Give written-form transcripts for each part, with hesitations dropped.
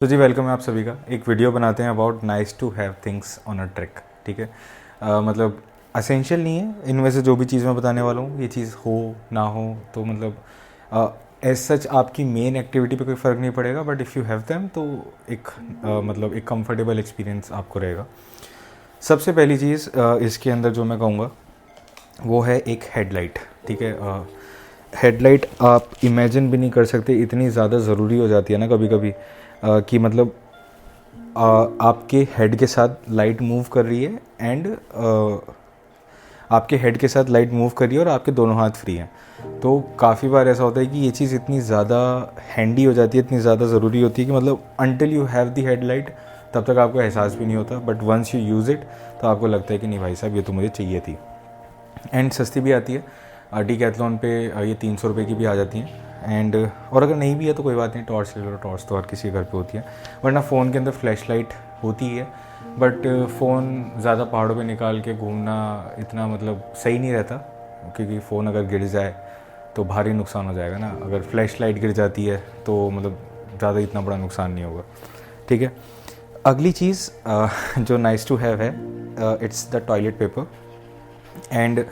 तो जी वेलकम है आप सभी का। एक वीडियो बनाते हैं about nice to have things on a track. ठीक है, मतलब असेंशियल नहीं है, इनमें से जो भी चीज़ मैं बताने वाला हूँ ये चीज़ हो ना हो तो मतलब एज सच आपकी मेन एक्टिविटी पे कोई फ़र्क नहीं पड़ेगा, but if you have them तो एक मतलब एक कंफर्टेबल एक्सपीरियंस आपको रहेगा। सबसे पहली चीज़ इसके अंदर जो मैं कहूँगा वो है एक हेडलाइट। ठीक है, हेडलाइट आप इमेजिन भी नहीं कर सकते, इतनी ज़्यादा ज़रूरी हो जाती है ना कभी कभी कि मतलब आपके हेड के साथ लाइट मूव कर रही है एंड आपके हेड के साथ लाइट मूव कर रही है और आपके दोनों हाथ फ्री हैं। तो काफ़ी बार ऐसा होता है कि ये चीज़ इतनी ज़्यादा हैंडी हो जाती है, इतनी ज़्यादा ज़रूरी होती है कि मतलब until you have the headlight तब तक आपको एहसास भी नहीं होता, but once you use it तो आपको लगता है कि नहीं भाई साहब ये तो मुझे चाहिए थी। एंड सस्ती भी आती है, डीकैथलॉन पे ये 300 रुपये की भी आ जाती हैं। एंड और अगर नहीं भी है तो कोई बात नहीं, टॉर्च ले लो, टॉर्च तो हर किसी के घर पे होती है, वरना फ़ोन के अंदर फ्लैश लाइट होती है। बट फ़ोन ज़्यादा पहाड़ों पे निकाल के घूमना इतना मतलब सही नहीं रहता, क्योंकि फ़ोन अगर गिर जाए तो भारी नुकसान हो जाएगा ना। अगर फ्लैश लाइट गिर जाती है तो मतलब ज़्यादा इतना बड़ा नुकसान नहीं होगा। ठीक है, अगली चीज़ जो नाइस टू हैव है, it's the toilet paper. And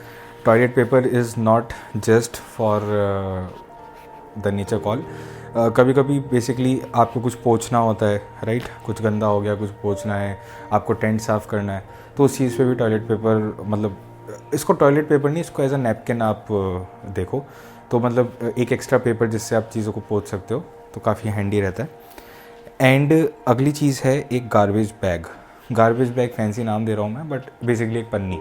toilet paper is not just for the nature call. कभी कभी बेसिकली आपको कुछ पोंछना होता है, राइट, कुछ गंदा हो गया, कुछ पोंछना है, आपको टेंट साफ़ करना है, तो उस चीज़ पे भी टॉयलेट पेपर मतलब इसको टॉयलेट पेपर नहीं, इसको एज अ नैपकिन आप देखो तो मतलब एक एक्स्ट्रा पेपर जिससे आप चीज़ों को पोंछ सकते हो, तो काफ़ी हैंडी रहता है। एंड अगली चीज़ है एक garbage bag. Garbage bag fancy नाम दे रहा हूँ मैं, बट बेसिकली एक पन्नी।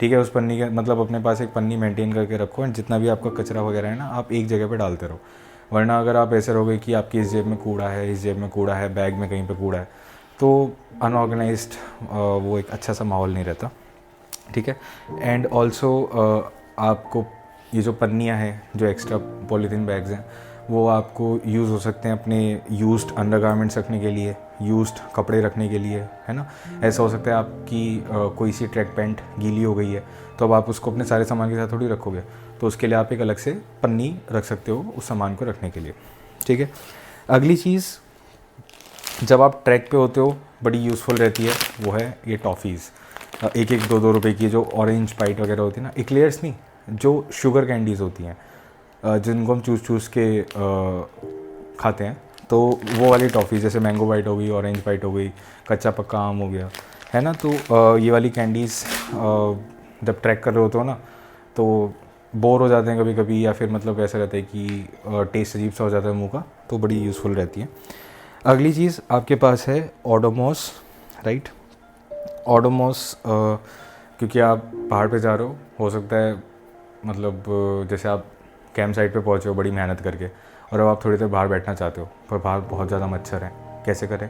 ठीक है, उस पन्नी के मतलब अपने पास एक पन्नी मेंटेन करके रखो, एंड जितना भी आपका कचरा वगैरह है ना आप एक जगह पे डालते रहो। वरना अगर आप ऐसे रहोगे कि आपकी इस जेब में कूड़ा है, इस जेब में कूड़ा है, बैग में कहीं पे कूड़ा है, तो अनऑर्गेनाइज्ड वो एक अच्छा सा माहौल नहीं रहता। ठीक है, एंड ऑल्सो आपको ये जो पन्नियाँ हैं, जो एक्स्ट्रा पॉलीथीन बैग्स हैं, वो आपको यूज़ हो सकते हैं अपने यूज्ड अंडरगारमेंट्स रखने के लिए, यूज्ड कपड़े रखने के लिए, है ना। ऐसा हो सकता है आपकी कोई सी ट्रैक पैंट गीली हो गई है, तो अब आप उसको अपने सारे सामान के साथ थोड़ी रखोगे, तो उसके लिए आप एक अलग से पन्नी रख सकते हो उस सामान को रखने के लिए। ठीक है, अगली चीज़ जब आप ट्रैक पे होते हो बड़ी यूज़फुल रहती है, वो है ये टॉफ़ीज़। एक एक दो दो रुपए की जो ऑरेंज पाइट वगैरह होती है ना, एक्लेयर्स नहीं, जो शुगर कैंडीज़ होती हैं, जिनको हम चूस चूस के खाते हैं, तो वो वाली टॉफ़ी, जैसे मैंगो बाइट हो गई, ऑरेंज बाइट हो गई, कच्चा पक्का आम हो गया, है ना। तो ये वाली कैंडीज़ जब ट्रैक कर रहे होते हो ना, तो बोर हो जाते हैं कभी कभी, या फिर मतलब ऐसा रहता है कि टेस्ट अजीब सा हो जाता है मुंह का, तो बड़ी यूज़फुल रहती है। अगली चीज़ आपके पास है ओडोमॉस, राइट। ओडोमॉस क्योंकि आप पहाड़ पे जा रहे हो सकता है मतलब जैसे आप कैंप साइट पे पहुँचे हो बड़ी मेहनत करके, और अब आप थोड़ी देर बाहर बैठना चाहते हो, पर बाहर बहुत ज़्यादा मच्छर हैं, कैसे करें?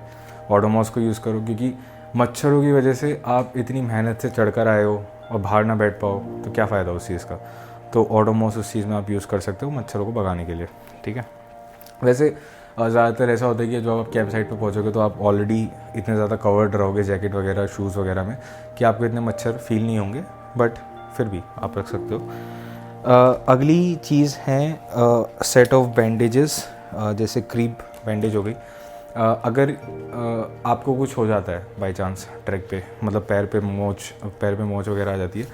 ओडोमॉस को यूज़ करो, क्योंकि मच्छरों की वजह से आप इतनी मेहनत से चढ़कर आए हो और बाहर ना बैठ पाओ तो क्या फ़ायदा उस चीज़ का। तो ओडोमॉस उस चीज़ में आप यूज़ कर सकते हो मच्छरों को भगाने के लिए। ठीक है, वैसे ज़्यादातर ऐसा होता है कि जब आप कैंप साइट पे पहुँचोगे तो आप ऑलरेडी इतने ज़्यादा कवर्ड रहोगे जैकेट वगैरह, शूज़ वगैरह में, कि आपको इतने मच्छर फील नहीं होंगे, बट फिर भी आप रख सकते हो। अगली चीज़ है सेट ऑफ बैंडेजेस, जैसे क्रीप बैंडेज हो गई। अगर आपको कुछ हो जाता है बाय चांस ट्रैक पे, मतलब पैर पे मोच वगैरह आ जाती है,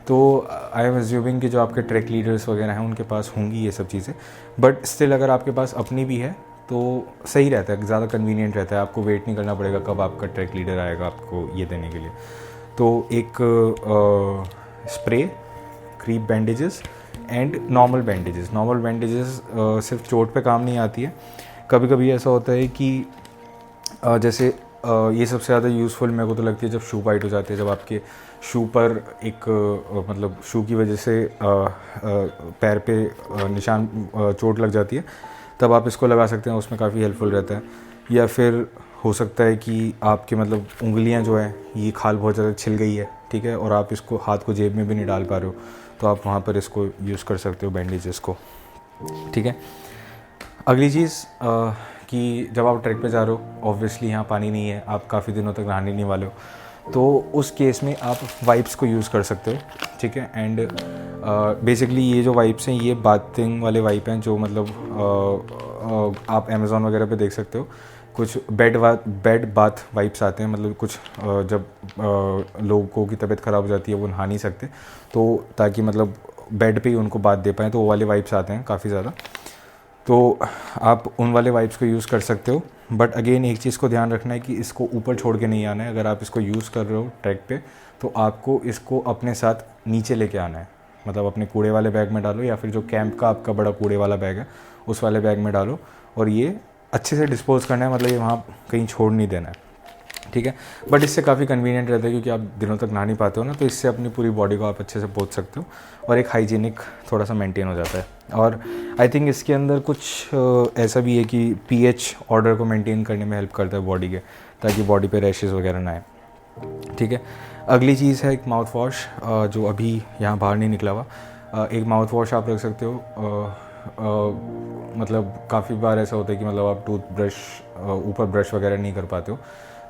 तो आई एम एज्यूमिंग कि जो आपके ट्रैक लीडर्स वगैरह हैं उनके पास होंगी ये सब चीज़ें, बट स्टिल अगर आपके पास अपनी भी है तो सही रहता है, ज़्यादा कन्वीनियंट रहता है, आपको वेट नहीं करना पड़ेगा कब आपका ट्रैक लीडर आएगा आपको ये देने के लिए। तो एक spray, crepe bandages and normal bandages. Normal bandages सिर्फ चोट पे काम नहीं आती है, कभी कभी ऐसा होता है कि जैसे ये सबसे ज़्यादा यूज़फुल मेरे को तो लगती है जब शू बाइट हो जाती है, जब आपके शू पर एक मतलब शू की वजह से पैर पे निशान चोट लग जाती है, तब आप इसको लगा सकते हैं, उसमें काफ़ी हेल्पफुल रहता है। या फिर हो सकता है कि आपकी मतलब उंगलियां जो हैं ये खाल बहुत ज़्यादा छिल गई है, ठीक है, और आप इसको हाथ को जेब में भी नहीं डाल पा रहे हो, तो आप वहाँ पर इसको यूज़ कर सकते हो बैंडेजेस को। ठीक है, अगली चीज़ कि जब आप ट्रैक पे जा रहे हो, ऑब्वियसली यहाँ पानी नहीं है, आप काफ़ी दिनों तक नहाने नहीं वाले हो, तो उस केस में आप वाइप्स को यूज़ कर सकते हो। ठीक है, एंड बेसिकली ये जो वाइप्स हैं ये बाथिंग वाले वाइप हैं, जो मतलब आप अमेज़ॉन वगैरह पे देख सकते हो कुछ बेड बाथ वाइप्स आते हैं, मतलब कुछ जब लोगों की तबीयत ख़राब हो जाती है वो नहा नहीं सकते, तो ताकि मतलब बेड पे ही उनको बाथ दे पाएँ, तो वो वाले वाइप्स आते हैं काफ़ी ज़्यादा, तो आप उन वाले वाइप्स को यूज़ कर सकते हो। बट अगेन एक चीज़ को ध्यान रखना है कि इसको ऊपर छोड़ के नहीं आना है। अगर आप इसको यूज़ कर रहे हो ट्रैक पे, तो आपको इसको अपने साथ नीचे लेके आना है, मतलब अपने कूड़े वाले बैग में डालो, या फिर जो कैंप का आपका बड़ा कूड़े वाला बैग है उस वाले बैग में डालो, और ये अच्छे से डिस्पोज़ करना है, मतलब ये वहाँ कहीं छोड़ नहीं देना है, ठीक है। बट इससे काफ़ी कन्वीनियंट रहता है क्योंकि आप दिनों तक नहा नहीं पाते हो ना, तो इससे अपनी पूरी बॉडी को आप अच्छे से पोंछ सकते हो और एक हाइजीनिक थोड़ा सा मेंटेन हो जाता है। और आई थिंक इसके अंदर कुछ ऐसा भी है कि पीएच ऑर्डर को मेंटेन करने में हेल्प करता है बॉडी के, ताकि बॉडी पे रैशेस वगैरह ना आए, ठीक है। अगली चीज़ है एक माउथ वॉश, जो अभी यहाँ बाहर नहीं निकला हुआ। एक माउथ वॉश आप रख सकते हो, मतलब काफ़ी बार ऐसा होता है कि मतलब आप टूथब्रश ऊपर ब्रश वगैरह नहीं कर पाते हो,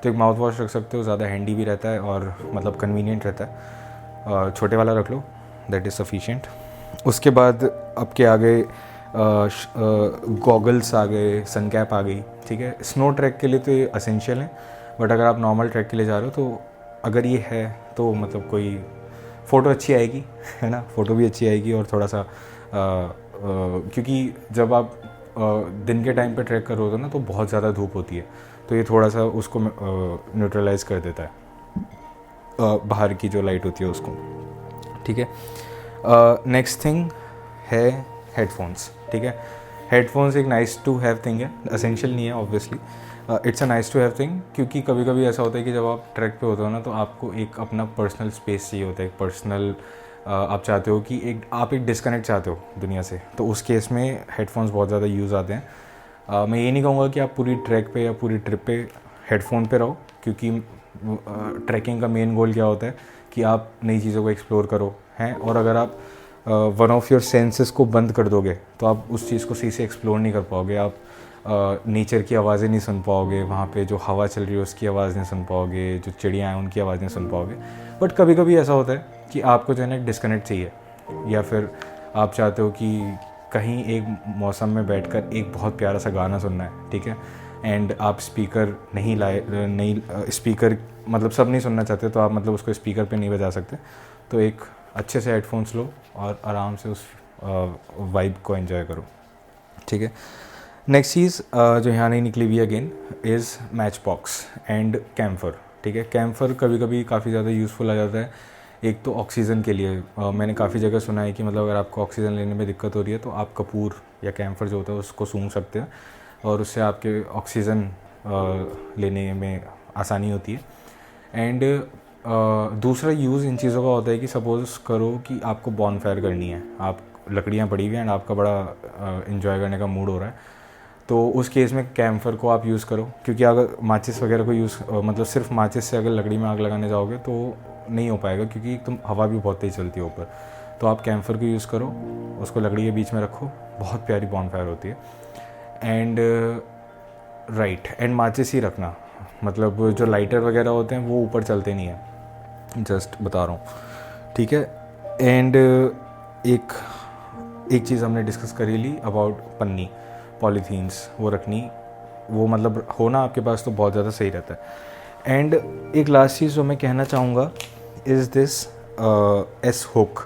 तो एक माउथ वॉश रख सकते हो, ज़्यादा हैंडी भी रहता है और मतलब कन्वीनियंट रहता है। छोटे वाला रख लो, दैट इज़ सफिशिएंट। उसके बाद आपके आगे गॉगल्स आ गए, सन कैप आ गई, ठीक है। स्नो ट्रैक के लिए तो ये असेंशियल है, बट अगर आप नॉर्मल ट्रैक के लिए जा रहे हो तो अगर ये है तो मतलब कोई फ़ोटो अच्छी आएगी, है ना, फ़ोटो भी अच्छी आएगी और थोड़ा सा क्योंकि जब आप दिन के टाइम पे ट्रैक कर रहे हो ना तो बहुत ज़्यादा धूप होती है, तो ये थोड़ा सा उसको न्यूट्रलाइज़ कर देता है, बाहर की जो लाइट होती है उसको, ठीक है। नेक्स्ट थिंग है हेडफोन्स, ठीक है। हेडफोन्स एक नाइस टू हैव थिंग है, असेंशियल नहीं है obviously, it's a nice to have thing, क्योंकि कभी कभी ऐसा होता है कि जब आप ट्रैक पे होते हो ना तो आपको एक अपना पर्सनल स्पेस चाहिए होता है, एक पर्सनल आप चाहते हो कि आप एक डिस्कनेक्ट चाहते हो दुनिया से, तो उस केस में हेडफोन्स बहुत ज़्यादा यूज़ आते हैं। मैं ये नहीं कहूँगा कि आप पूरी ट्रैक पे या पूरी ट्रिप पे हेडफोन पे रहो, क्योंकि ट्रैकिंग का मेन गोल क्या होता है कि आप नई चीज़ों को एक्सप्लोर करो, हैं, और अगर आप वन ऑफ योर सेंसेस को बंद कर दोगे तो आप उस चीज़ को सही से एक्सप्लोर नहीं कर पाओगे, आप नेचर की आवाज़ें नहीं सुन पाओगे, वहाँ पे जो हवा चल रही है उसकी आवाज़ नहीं सुन पाओगे, जो चिड़ियाँ हैं उनकी आवाज़ नहीं सुन पाओगे। बट कभी कभी ऐसा होता है कि आपको जो है ना डिस्कनेक्ट चाहिए, या फिर आप चाहते हो कि कहीं एक मौसम में बैठकर एक बहुत प्यारा सा गाना सुनना है, ठीक है, एंड आप स्पीकर नहीं स्पीकर मतलब सब नहीं सुनना चाहते, तो आप मतलब उसको स्पीकर पे नहीं बजा सकते, तो एक अच्छे से हेडफोन्स लो और आराम से उस वाइब को एंजॉय करो, ठीक है। नेक्स्ट चीज़ जो यहाँ नहीं निकली हुई again is match box and camphor, ठीक है। कैम्फर कभी कभी काफ़ी ज़्यादा यूज़फुल आ जाता है, एक तो ऑक्सीजन के लिए, मैंने काफ़ी जगह सुना है कि मतलब अगर आपको ऑक्सीजन लेने में दिक्कत हो रही है तो आप कपूर या कैम्फर जो होता है उसको सूंघ सकते हैं और उससे आपके ऑक्सीजन लेने में आसानी होती है। एंड दूसरा यूज़ इन चीज़ों का होता है कि सपोज़ करो कि आपको बॉनफायर करनी है, आप लकड़ियाँ पड़ी हुई हैं एंड आपका बड़ा इन्जॉय करने का मूड हो रहा है, तो उस केस में कैम्फर को आप यूज़ करो, क्योंकि अगर माचिस वगैरह को मतलब सिर्फ माचिस से अगर लकड़ी में आग लगाने जाओगे तो नहीं हो पाएगा, क्योंकि तुम हवा भी बहुत तेज़ चलती है ऊपर, तो आप कैम्फर को यूज़ करो, उसको लकड़ी के बीच में रखो, बहुत प्यारी बॉनफायर होती है। एंड एंड माचिस ही रखना, मतलब जो लाइटर वगैरह होते हैं वो ऊपर चलते नहीं हैं, जस्ट बता रहा हूँ, ठीक है। एंड एक चीज़ हमने डिस्कस करी ली अबाउट पन्नी, पॉलीथीन्स वो रखनी, वो मतलब होना आपके पास तो बहुत ज़्यादा सही रहता है। एंड एक लास्ट चीज़ जो मैं कहना चाहूँगा इज़ दिस एस हुक,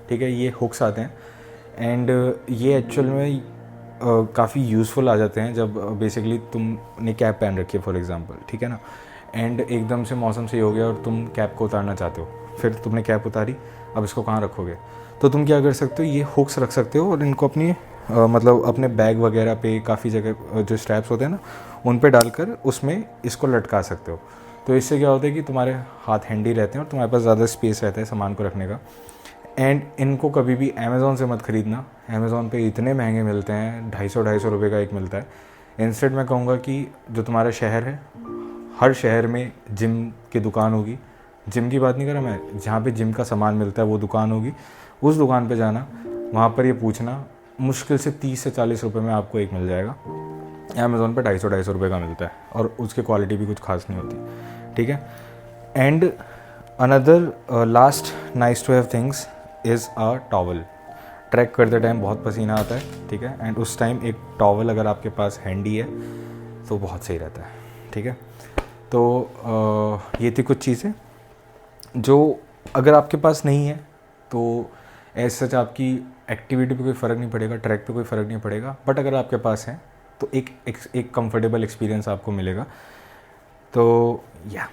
ठीक है। ये हुक्स आते हैं एंड ये एक्चुअल में काफ़ी यूज़फुल आ जाते हैं जब बेसिकली तुमने कैप पहन रखी है फॉर एग्ज़ाम्पल, ठीक है ना, एंड एकदम से मौसम सही हो गया और तुम कैप को उतारना चाहते हो, फिर तुमने कैप उतारी, अब इसको कहाँ रखोगे, तो तुम क्या कर सकते हो, ये हुक्स रख सकते हो और इनको अपनी मतलब अपने बैग वगैरह पे काफ़ी जगह जो स्ट्रैप्स होते हैं ना उन पे डालकर उसमें इसको लटका सकते हो, तो इससे क्या होता है कि तुम्हारे हाथ हैंडी रहते हैं और तुम्हारे पास ज़्यादा स्पेस रहता है सामान को रखने का। एंड इनको कभी भी अमेज़ॉन से मत ख़रीदना, अमेज़ॉन पे इतने महंगे मिलते हैं, 250 रुपये का एक मिलता है। इंस्टेड मैं कहूँगा कि जो तुम्हारा शहर है, हर शहर में जिम की दुकान होगी, जिम की बात नहीं कर रहा मैं, जहाँ पे जिम का सामान मिलता है वो दुकान होगी, उस दुकान पे जाना, वहाँ पर ये पूछना, मुश्किल से 30 से 40 रुपये में आपको एक मिल जाएगा। अमेज़ॉन पे 250 रुपये का मिलता है और उसकी क्वालिटी भी कुछ खास नहीं होती, ठीक है। And another last nice to have things is a towel. Track करते टाइम बहुत पसीना आता है, ठीक है, एंड उस टाइम एक टॉवल अगर आपके पास हैंडी है तो बहुत सही रहता है। ठीक है, तो ये थी कुछ चीज़ें जो अगर आपके पास नहीं है तो ऐसा सच आपकी एक्टिविटी पे कोई फ़र्क नहीं पड़ेगा, ट्रैक पे कोई फ़र्क नहीं पड़ेगा, बट अगर आपके पास है तो एक कंफर्टेबल एक्सपीरियंस आपको मिलेगा। तो या